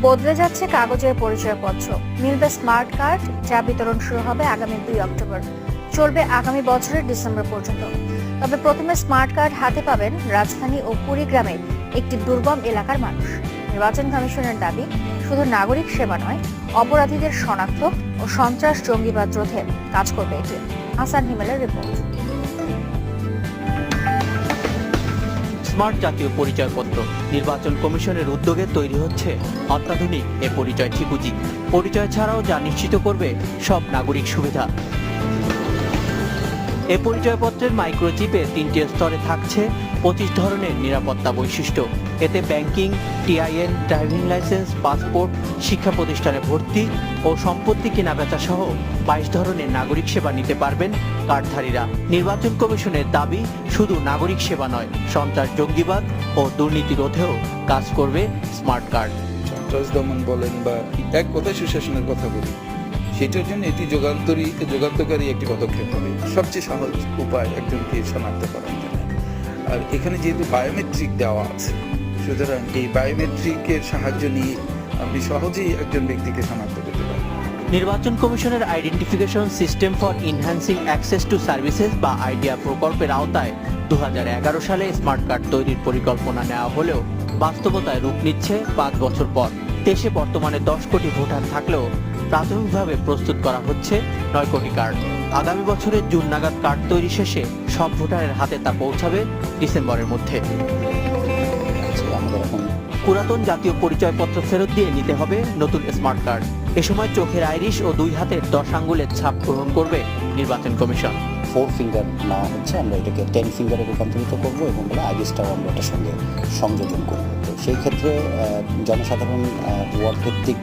বদলে যাচ্ছে কাগজের পরিচয়পত্র, মিলবে স্মার্ট কার্ড, যা বিতরণ শুরু হবে আগামী 2 অক্টোবর, চলবে আগামী বছরের ডিসেম্বর পর্যন্ত। তবে প্রথমে স্মার্ট কার্ড হাতে পাবেন রাজধানী ও কুড়িগ্রামের একটি দুর্গম এলাকার মানুষ। নির্বাচন কমিশনের দাবি, শুধু নাগরিক সেবা নয়, অপরাধীদের শনাক্ত ও সন্ত্রাস জঙ্গিবাদ রোধে কাজ করবে এটি। হাসান হিমেলের রিপোর্ট। স্মার্ট জাতীয় পরিচয়পত্র নির্বাচন কমিশনের উদ্যোগে তৈরি হচ্ছে অত্যাধুনিক এ পরিচয় ঠিকুজি। পরিচয় ছাড়াও যা নিশ্চিত করবে সব নাগরিক সুবিধা। এ পরিচয়পত্রের মাইক্রোচিপে 3টি স্তরে থাকছে 25 ধরনের নিরাপত্তা বৈশিষ্ট্য। এতে banking, TIN, driving licence, passport, শিক্ষা প্রতিষ্ঠানে ভর্তি ও সম্পত্তি কেনাবেচা সহ 22 ধরনের নাগরিক সেবা নিতে পারবেন কার্ডধারীরা। নির্বাচন কমিশনের দাবি, শুধু নাগরিক সেবা নয়, সন্ত্রাস জঙ্গিবাদ ও দুর্নীতি রোধেও কাজ করবে স্মার্ট কার্ড। সন্ত্রাস দমন বলেন বা এক কথায় সুশাসনের কথা বলি, সেটার জন্য এটি যুগান্তকারী একটি পদক্ষেপ হবে। সবচেয়ে সহজ উপায় একজনকে শনাক্ত করার জন্য। আর এখানে যেহেতু বায়োমেট্রিক দেওয়া আছে, সুতরাং এই বায়োমেট্রিকের সাহায্য নিয়ে আপনি সহজেই একজন ব্যক্তিকে শনাক্ত করতে পারেন। নির্বাচন কমিশনের identification system for enhancing access to services বা আইডিয়া প্রকল্পের আওতায় 2011 সালে স্মার্ট কার্ড তৈরির পরিকল্পনা নেওয়া হলেও বাস্তবতায় রূপ নিচ্ছে 5 বছর পর। দেশে বর্তমানে 10 কোটি ভোটার থাকলেও প্রাথমিকভাবে প্রস্তুত করা হচ্ছে 9 কোটি কার্ড। আগামী বছরের জুন নাগাদ কার্ড তৈরি শেষে সব ভোটারের হাতে তা পৌঁছাবে ডিসেম্বরের মধ্যে। পুরাতন জাতীয় পরিচয়পত্র ফেরত দিয়ে নিতে হবে নতুন স্মার্ট কার্ড। এ সময় চোখের আইরিশ ও 2 হাতের 10 আঙ্গুলের ছাপ গ্রহণ করবে নির্বাচন কমিশন। 4 ফিঙ্গার নেওয়া হচ্ছে, আমরা এটাকে 10 ফিঙ্গারে রূপান্তরিত করবো এবং আইরিশটাও আমরা এটার সঙ্গে সংযোজন করবো। তো সেই ক্ষেত্রে জনসাধারণ ওয়ার্ড ভিত্তিক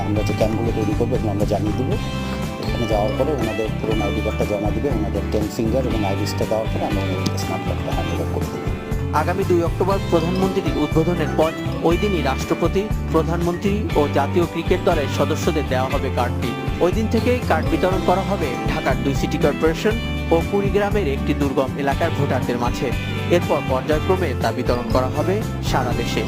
আমরা যে ক্যাম্পগুলো তৈরি করবো এগুলো আমরা জানিয়ে দেবো। এখানে যাওয়ার পরে ওনাদের পুরোনো আইডি কার্ডটা জমা দিবে, ওনাদের 10 ফিঙ্গার এবং আইরিশটা দেওয়ার পরে আমরা ওনাদের স্মার্ট কার্ডটা হ্যান্ড ওভার করে দেবো। আগামী 2 অক্টোবর প্রধানমন্ত্রীর উদ্বোধনের পর ওই দিনই রাষ্ট্রপতি, প্রধানমন্ত্রী ও জাতীয় ক্রিকেট দলের সদস্যদের দেওয়া হবে কার্ডটি। ওই দিন থেকেই কার্ড বিতরণ করা হবে ঢাকার 2 সিটি কর্পোরেশন ও কুড়িগ্রামের একটি দুর্গম এলাকার ভোটারদের মাঝে। এরপর পর্যায়ক্রমে তা বিতরণ করা হবে সারা দেশে।